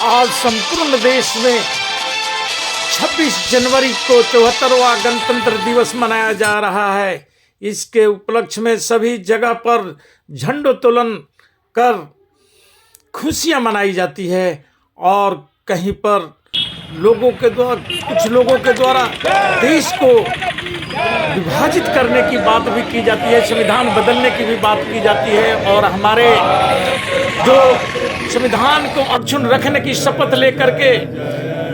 आज संपूर्ण देश में 26 जनवरी को 74वां गणतंत्र दिवस मनाया जा रहा है। इसके उपलक्ष्य में सभी जगह पर झंडोत्तोलन कर खुशियां मनाई जाती है और कहीं पर कुछ लोगों के द्वारा देश को विभाजित करने की बात भी की जाती है, संविधान बदलने की भी बात की जाती है और हमारे जो संविधान को अक्षुण्ण रखने की शपथ लेकर के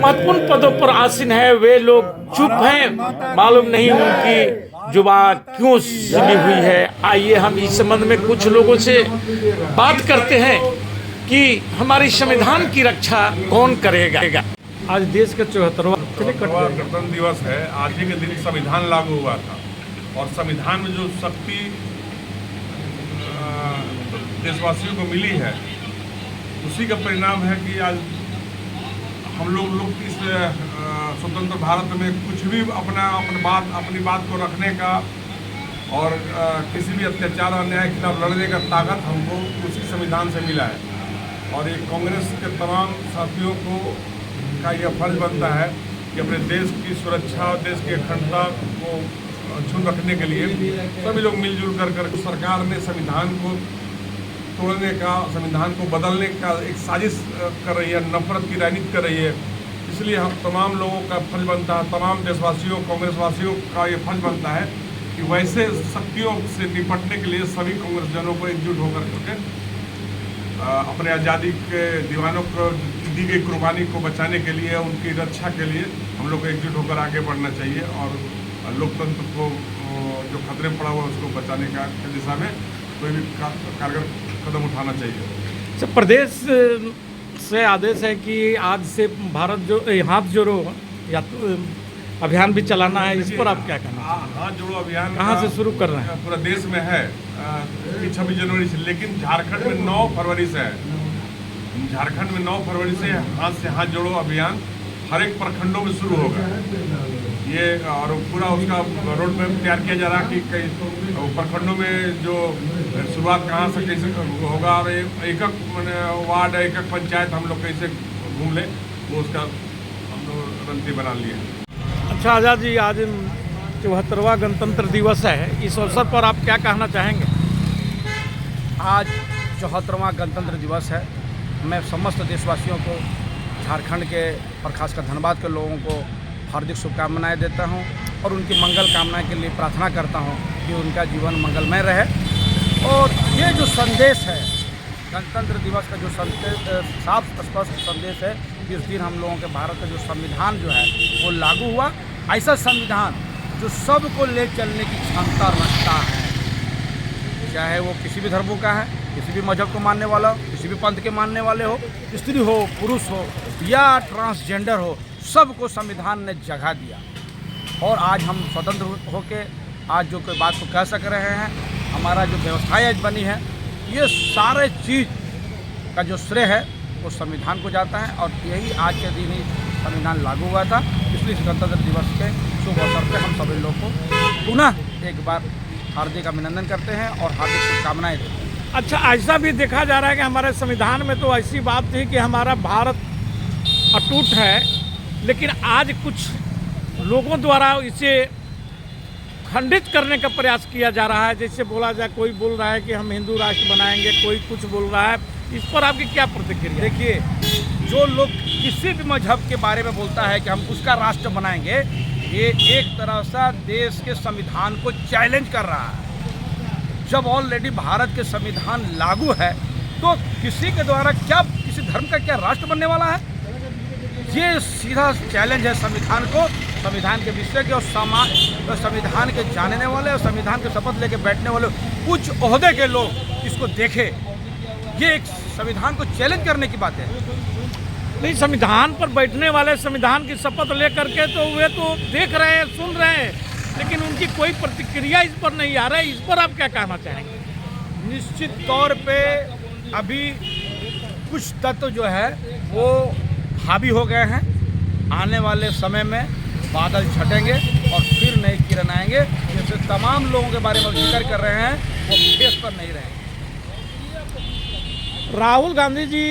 महत्वपूर्ण पदों पर आसीन है वे लोग चुप हैं। मालूम नहीं उनकी जुबान क्यों सिली हुई है। आइए हम इस संबंध में कुछ लोगों से बात करते हैं कि हमारी संविधान की रक्षा कौन करेगा। आज देश का 74वां गणतंत्र दिवस है। आज ही के दिन संविधान लागू हुआ था और संविधान में जो शक्ति देशवासियों को मिली है उसी का परिणाम है कि आज हम लोग इस स्वतंत्र भारत में कुछ भी अपनी बात को रखने का और किसी भी अत्याचार और अन्याय के खिलाफ लड़ने का ताकत हमको उसी संविधान से मिला है। और ये कांग्रेस के तमाम साथियों को का यह फर्ज बनता है कि अपने देश की सुरक्षा और देश की अखंडता को अक्षुण्ण रखने के लिए सभी लोग मिलजुल कर सरकार ने संविधान को तोड़ने का, संविधान को बदलने का एक साजिश कर रही है, नफरत की राजनीति कर रही है। इसलिए हम तमाम लोगों का फर्ज बनता है, तमाम देशवासियों कांग्रेसवासियों का ये फर्ज बनता है कि वैसे शक्तियों से निपटने के लिए सभी कांग्रेसजनों को एकजुट होकर के अपने आज़ादी के दीवानों को दी गई कुर्बानी को बचाने के लिए, उनकी रक्षा के लिए हम लोग को एकजुट होकर आगे बढ़ना चाहिए और लोकतंत्र को जो खतरे में पड़ा हुआ उसको बचाने का दिशा में कोई भी कारगर कदम उठाना चाहिए। सर, प्रदेश से आदेश है कि आज से भारत हाथ जोड़ो या अभियान भी चलाना है, इस पर आप क्या कहना है? हाथ जोड़ो अभियान कहाँ से शुरू कर रहे हैं? पूरा देश में है 26 जनवरी से, लेकिन झारखंड में 9 फरवरी से है। झारखंड में 9 फरवरी से हाथ जोड़ो अभियान हर एक प्रखंडों में शुरू होगा ये, और पूरा उसका रोड मैप तैयार किया जा रहा है कि कई प्रखंडों में जो शुरुआत कहाँ से कैसे होगा और एक वार्ड एक पंचायत हम लोग कैसे घूम लें वो उसका हम लोग रणनीति बना लिए। अच्छा आज़ाद जी, आज 74वां गणतंत्र दिवस है, इस अवसर पर आप क्या कहना चाहेंगे? आज 74वां गणतंत्र दिवस है। मैं समस्त देशवासियों को, झारखंड के और खासकर धनबाद के लोगों को हार्दिक शुभकामनाएं देता हूं और उनकी मंगल कामना के लिए प्रार्थना करता हूं कि उनका जीवन मंगलमय रहे। और ये जो संदेश है गणतंत्र दिवस का, जो साफ स्पष्ट संदेश है कि इस दिन हम लोगों के भारत का जो संविधान जो है वो लागू हुआ। ऐसा संविधान जो सबको ले चलने की क्षमता रखता है, चाहे वो किसी भी धर्मों का है, किसी भी मजहब को मानने वाला हो, किसी भी पंथ के मानने वाले हो, स्त्री हो, पुरुष हो या ट्रांसजेंडर हो, सबको संविधान ने जगह दिया। और आज हम स्वतंत्र होकर आज जो कोई बात को कह सक रहे हैं, हमारा जो व्यवस्थाएं आज बनी है, ये सारे चीज़ का जो श्रेय है वो संविधान को जाता है। और यही आज के दिन ही संविधान लागू हुआ था। इसलिए गणतंत्र दिवस के शुभ अवसर पर हम सभी लोग को पुनः एक बार हार्दिक अभिनंदन करते हैं और हार्दिक शुभकामनाएं देते हैं। अच्छा, ऐसा भी देखा जा रहा है कि हमारे संविधान में तो ऐसी बात थी कि हमारा भारत अटूट है, लेकिन आज कुछ लोगों द्वारा इसे खंडित करने का प्रयास किया जा रहा है। जैसे बोला जाए, कोई बोल रहा है कि हम हिंदू राष्ट्र बनाएंगे, कोई कुछ बोल रहा है। इस पर आपकी क्या प्रतिक्रिया? देखिए, जो लोग किसी भी मजहब के बारे में बोलता है कि हम उसका राष्ट्र बनाएंगे, ये एक तरह से देश के संविधान को चैलेंज कर रहा है। जब ऑलरेडी भारत के संविधान लागू है तो किसी के द्वारा क्या, किसी धर्म का क्या राष्ट्र बनने वाला है? ये सीधा चैलेंज है संविधान को, संविधान के विषय के और संविधान के जानने वाले और संविधान के शपथ लेके बैठने वाले उच्च ओहदे के लोग इसको देखें। ये एक संविधान को चैलेंज करने की बात है। नहीं, संविधान पर बैठने वाले संविधान की शपथ लेकर के तो वे तो देख रहे हैं, सुन रहे हैं, लेकिन उनकी कोई प्रतिक्रिया इस पर नहीं आ रहा है। इस पर आप क्या कहना चाहेंगे? निश्चित तौर पे अभी कुछ तत्व जो है वो हावी हो गए हैं। आने वाले समय में बादल छटेंगे और फिर नए किरण आएंगे। जैसे तमाम लोगों के बारे में जिक्र कर रहे हैं वो फेस पर नहीं रहेंगे। राहुल गांधी जी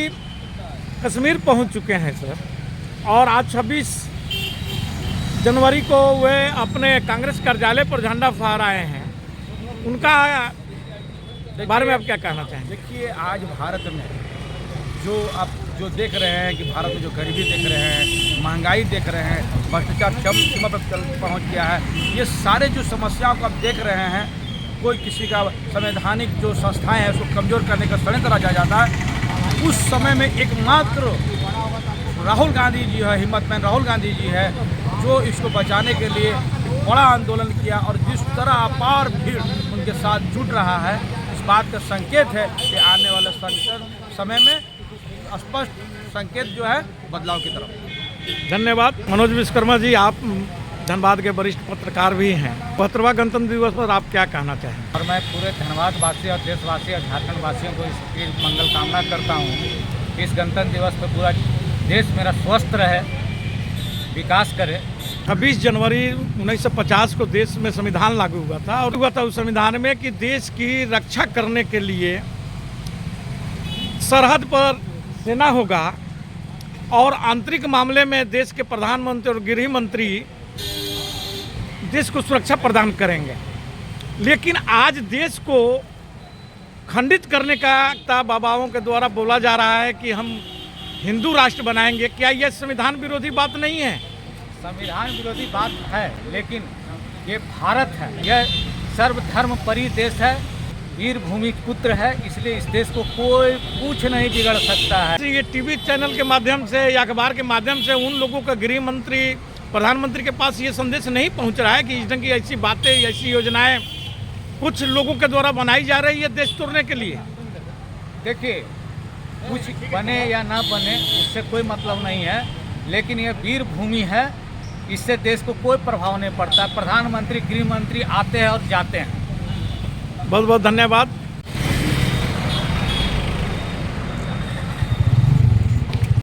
कश्मीर पहुंच चुके हैं सर, और आज 26 जनवरी को वे अपने कांग्रेस कार्यालय पर झंडा फहरा आए हैं। उनका बारे में आप क्या कहना चाहेंगे? देखिए, आज भारत में जो देख रहे हैं कि भारत में जो गरीबी देख रहे हैं, महंगाई देख रहे हैं, भ्रष्टाचार चरम सीमा पर पहुंच गया है, ये सारे जो समस्याओं को आप देख रहे हैं, कोई किसी का संवैधानिक जो संस्थाएं हैं उसको कमज़ोर करने का षड्यंत्र रचा जाता है। उस समय में एकमात्र राहुल गांधी जी है, हिम्मतमैन राहुल गांधी जी है, जो इसको बचाने के लिए बड़ा आंदोलन किया, और जिस तरह अपार भीड़ उनके साथ जुट रहा है, इस बात का संकेत है कि आने वाले समय में स्पष्ट संकेत जो है बदलाव की तरफ। धन्यवाद। मनोज विश्वकर्मा जी, आप धनबाद के वरिष्ठ पत्रकार भी हैं। 72वां गणतंत्र दिवस पर आप क्या कहना चाहेंगे? और मैं पूरे धनबाद वासी और देशवासी और झारखंड वासियों को इसकी मंगल कामना करता हूँ कि इस गणतंत्र दिवस पर पूरा देश मेरा स्वस्थ रहे, विकास करे। 26 जनवरी 1950 को देश में संविधान लागू हुआ था, और हुआ था उस संविधान में कि देश की रक्षा करने के लिए सरहद पर सेना होगा, और आंतरिक मामले में देश के प्रधानमंत्री और गृह मंत्री देश को सुरक्षा प्रदान करेंगे। लेकिन आज देश को खंडित करने का बाबाओं के द्वारा बोला जा रहा है कि हम हिंदू राष्ट्र बनाएंगे। क्या यह संविधान विरोधी बात नहीं है? संविधान विरोधी बात है, लेकिन ये भारत है, यह सर्वधर्म परि देश है, वीर भूमि पुत्र है, इसलिए इस देश को कोई कुछ नहीं बिगड़ सकता है। ये टीवी चैनल के माध्यम से या अखबार के माध्यम से उन लोगों का गृह मंत्री, प्रधानमंत्री के पास ये संदेश नहीं पहुंच रहा है कि इस ढंग की ऐसी बातें, ऐसी योजनाएं कुछ लोगों के द्वारा बनाई जा रही है देश तोड़ने के लिए। देखिए, कुछ बने या ना बने उससे कोई मतलब नहीं है, लेकिन यह वीर भूमि है, इससे देश को कोई प्रभाव नहीं पड़ता। प्रधानमंत्री, गृह मंत्री आते हैं और जाते हैं। बहुत बहुत धन्यवाद।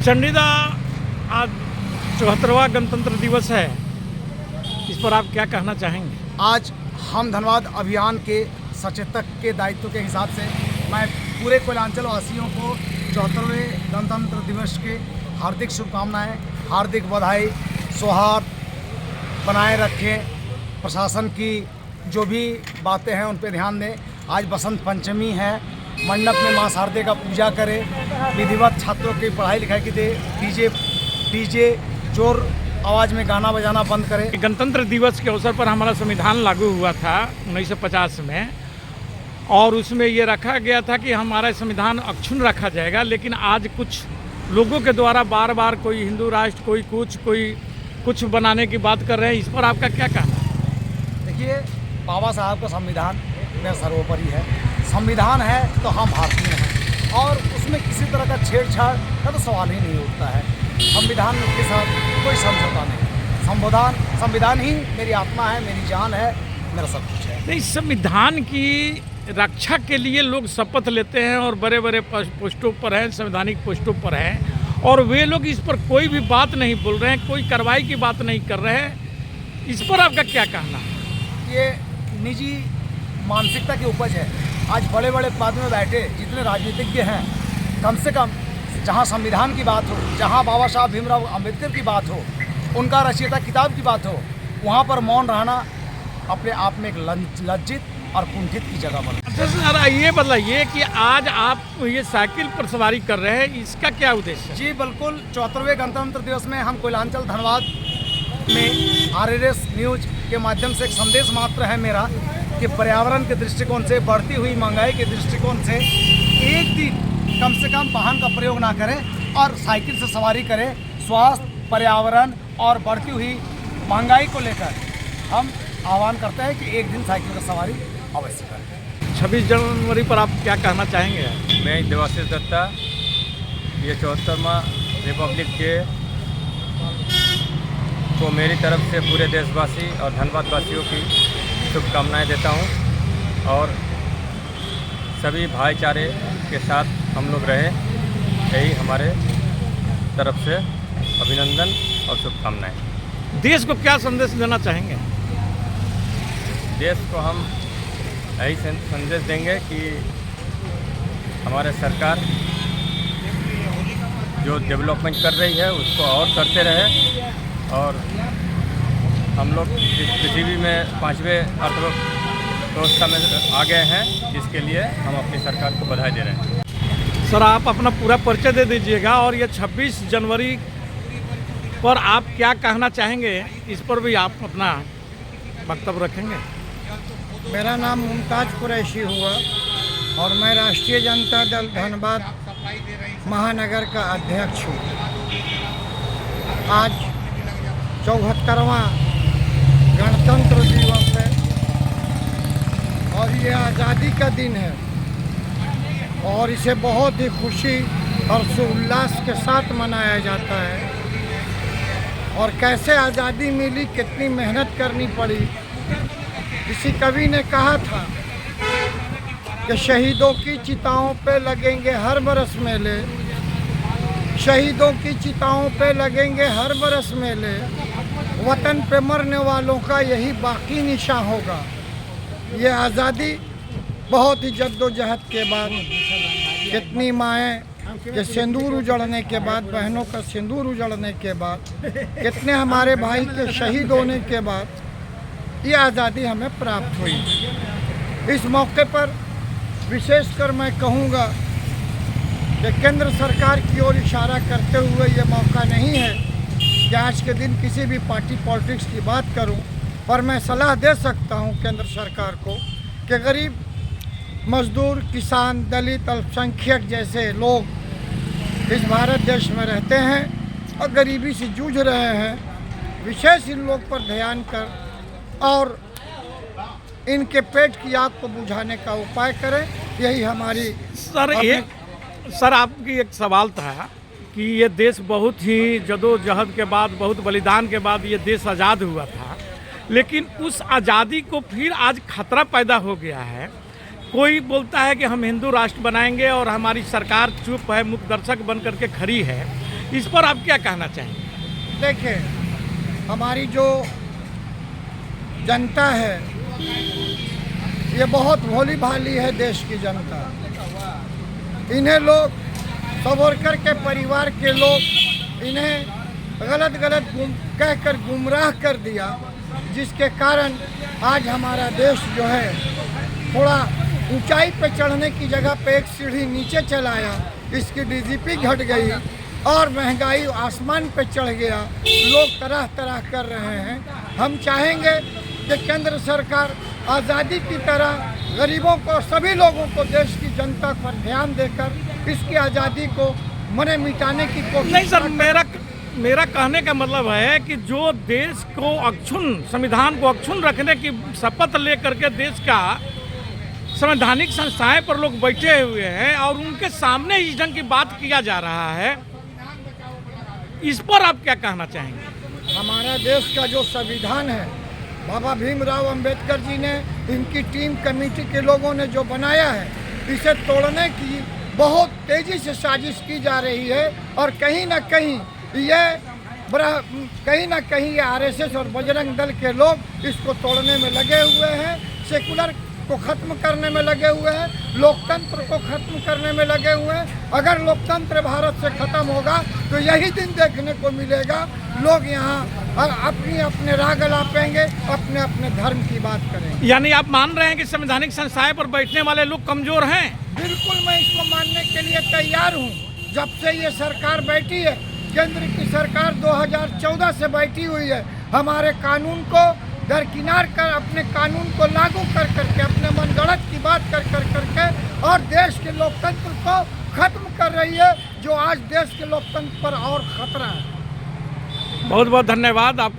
चंडीदा आज 74वां गणतंत्र दिवस है, इस पर आप क्या कहना चाहेंगे? आज हम धनबाद अभियान के सचेतक के दायित्व के हिसाब से मैं पूरे कोयलांचल वासियों को 74वें गणतंत्र दिवस के हार्दिक शुभकामनाएं, हार्दिक बधाई। सौहार्द बनाए रखें, प्रशासन की जो भी बातें हैं उन पे ध्यान दें। आज बसंत पंचमी है, मंडप में मां शारदे का पूजा करें, विधिवत छात्रों की पढ़ाई लिखाई की दे, डीजे जोर आवाज़ में गाना बजाना बंद करें। गणतंत्र दिवस के अवसर पर हमारा संविधान लागू हुआ था 1950 में, और उसमें ये रखा गया था कि हमारा संविधान अक्षुण्ण रखा जाएगा। लेकिन आज कुछ लोगों के द्वारा बार बार कोई हिंदू राष्ट्र, कोई कुछ बनाने की बात कर रहे हैं, इस पर आपका क्या कहना है? देखिए, बाबा साहब का संविधान में सर्वोपरि है। संविधान है तो हम भारतीय हैं, और उसमें किसी तरह का छेड़छाड़ का तो सवाल ही नहीं उठता है। संविधान के साथ कोई समझौता नहीं। संविधान ही मेरी आत्मा है, मेरी जान है, मेरा सब कुछ है। नहीं, संविधान की रक्षा के लिए लोग शपथ लेते हैं और बड़े बड़े पोस्टों पर हैं, संवैधानिक पोस्टों पर हैं, और वे लोग इस पर कोई भी बात नहीं बोल रहे हैं, कोई कार्रवाई की बात नहीं कर रहे हैं। इस पर आपका क्या कहना है? ये निजी मानसिकता की उपज है। आज बड़े बड़े पद में बैठे जितने राजनीतिज्ञ हैं, कम से कम जहाँ संविधान की बात हो, जहाँ बाबा साहब भीमराव अम्बेडकर की बात हो, उनका रचयिता किताब की बात हो, वहाँ पर मौन रहना अपने आप में एक लज्जित और कुंठित की जगह बना। अच्छा सर, ये बताइए कि आज आप ये साइकिल पर सवारी कर रहे हैं, इसका क्या उद्देश्य है? जी बिल्कुल, 74वें गणतंत्र दिवस में हम कोयलांचल धनबाद में RRS न्यूज के माध्यम से एक संदेश मात्र है मेरा कि पर्यावरण के दृष्टिकोण से, बढ़ती हुई महंगाई के दृष्टिकोण से एक दिन कम से कम वाहन का प्रयोग ना करें और साइकिल से सवारी करें। स्वास्थ्य, पर्यावरण और बढ़ती हुई महंगाई को लेकर हम आह्वान करते हैं कि एक दिन साइकिल का सवारी अवश्य करें। 26 जनवरी पर आप क्या कहना चाहेंगे? मैं देवाशीष दत्ता, ये 74वां रिपब्लिक डे को मेरी तरफ से पूरे देशवासी और धनबाद वासियों की शुभकामनाएं देता हूं, और सभी भाईचारे के साथ हम लोग रहें, यही हमारे तरफ से अभिनंदन और शुभकामनाएं। देश को क्या संदेश देना चाहेंगे? देश को हम यही संदेश देंगे कि हमारे सरकार जो डेवलपमेंट कर रही है उसको और करते रहे। और हम लोग इस पृथ्वी में 5वें अर्थव्यवस्था में आ गए हैं, जिसके लिए हम अपनी सरकार को बधाई दे रहे हैं। सर, आप अपना पूरा परिचय दे दीजिएगा और ये 26 जनवरी पर आप क्या कहना चाहेंगे, इस पर भी आप अपना वक्तव्य रखेंगे। मेरा नाम मुमताज़ कुरैशी हुआ और मैं राष्ट्रीय जनता दल धनबाद महानगर का अध्यक्ष हूँ। आज 74वां गणतंत्र दिवस है और ये आज़ादी का दिन है और इसे बहुत ही खुशी और उल्लास के साथ मनाया जाता है। और कैसे आज़ादी मिली, कितनी मेहनत करनी पड़ी। किसी कवि ने कहा था कि शहीदों की चिताओं पे लगेंगे हर बरस मेले, शहीदों की चिताओं पे लगेंगे हर बरस मेले, वतन पे मरने वालों का यही बाकी निशान होगा। ये आज़ादी बहुत ही जद्दोजहद के बाद, कितनी माएँ के सिंदूर उजड़ने के बाद, बहनों का सिंदूर उजड़ने के बाद, कितने हमारे भाई के शहीद होने के बाद ये आज़ादी हमें प्राप्त हुई। इस मौके पर विशेषकर मैं कहूँगा कि केंद्र सरकार की ओर इशारा करते हुए ये मौका नहीं है कि आज के दिन किसी भी पार्टी पॉलिटिक्स की बात करूं, पर मैं सलाह दे सकता हूं केंद्र सरकार को कि गरीब मजदूर, किसान, दलित, अल्पसंख्यक जैसे लोग इस भारत देश में रहते हैं और गरीबी से जूझ रहे हैं। विशेष इन लोग पर ध्यान कर और इनके पेट की आग को बुझाने का उपाय करें। यही हमारी सर आपकी एक सवाल था कि ये देश बहुत ही जदोजहद के बाद, बहुत बलिदान के बाद ये देश आज़ाद हुआ था, लेकिन उस आज़ादी को फिर आज खतरा पैदा हो गया है। कोई बोलता है कि हम हिंदू राष्ट्र बनाएंगे और हमारी सरकार चुप है, मुख दर्शक बन करके खड़ी है। इस पर आप क्या कहना चाहेंगे? देखिए, हमारी जो जनता है ये बहुत भोली भाली है। देश की जनता, इन्हें लोग सावरकर के परिवार के लोग इन्हें गलत कहकर गुमराह कर दिया, जिसके कारण आज हमारा देश जो है थोड़ा ऊंचाई पे चढ़ने की जगह पे एक सीढ़ी नीचे चलाया। इसकी डीजीपी घट गई और महंगाई आसमान पे चढ़ गया। लोग तरह तरह कर रहे हैं। हम चाहेंगे कि केंद्र सरकार आज़ादी की तरह गरीबों को, सभी लोगों को, देश की जनता पर ध्यान देकर इसकी आज़ादी को मने मिटाने की कोशिश। नहीं सर, मेरा कहने का मतलब है कि जो देश को अक्षुण्ण, संविधान को अक्षुण्ण रखने की शपथ लेकर के देश का संवैधानिक संस्थाएं पर लोग बैठे हुए हैं और उनके सामने इस ढंग की बात किया जा रहा है, इस पर आप क्या कहना चाहेंगे? हमारा देश का जो संविधान है, बाबा भीमराव अंबेडकर जी ने, इनकी टीम कमेटी के लोगों ने जो बनाया है, इसे तोड़ने की बहुत तेज़ी से साजिश की जा रही है। और कहीं ना कहीं ये आरएसएस और बजरंग दल के लोग इसको तोड़ने में लगे हुए हैं। सेकुलर को ख़त्म करने में लगे हुए हैं, लोकतंत्र को ख़त्म करने में लगे हुए हैं। अगर लोकतंत्र भारत से ख़त्म होगा तो यही दिन देखने को मिलेगा। लोग यहाँ अपने राग अलापेंगे, अपने अपने धर्म की बात करेंगे। यानी आप मान रहे हैं कि संवैधानिक संस्थाएं पर बैठने वाले लोग कमज़ोर हैं? बिल्कुल, मैं इसको मानने के लिए तैयार हूँ। जब से ये सरकार बैठी है, केंद्र की सरकार 2014 से बैठी हुई है, हमारे कानून को दरकिनार कर, अपने कानून को लागू कर करके, अपने मनगढ़ंत की बात कर करके और देश के लोकतंत्र को खत्म कर रही है, जो आज देश के लोकतंत्र पर और खतरा है। बहुत बहुत धन्यवाद आप।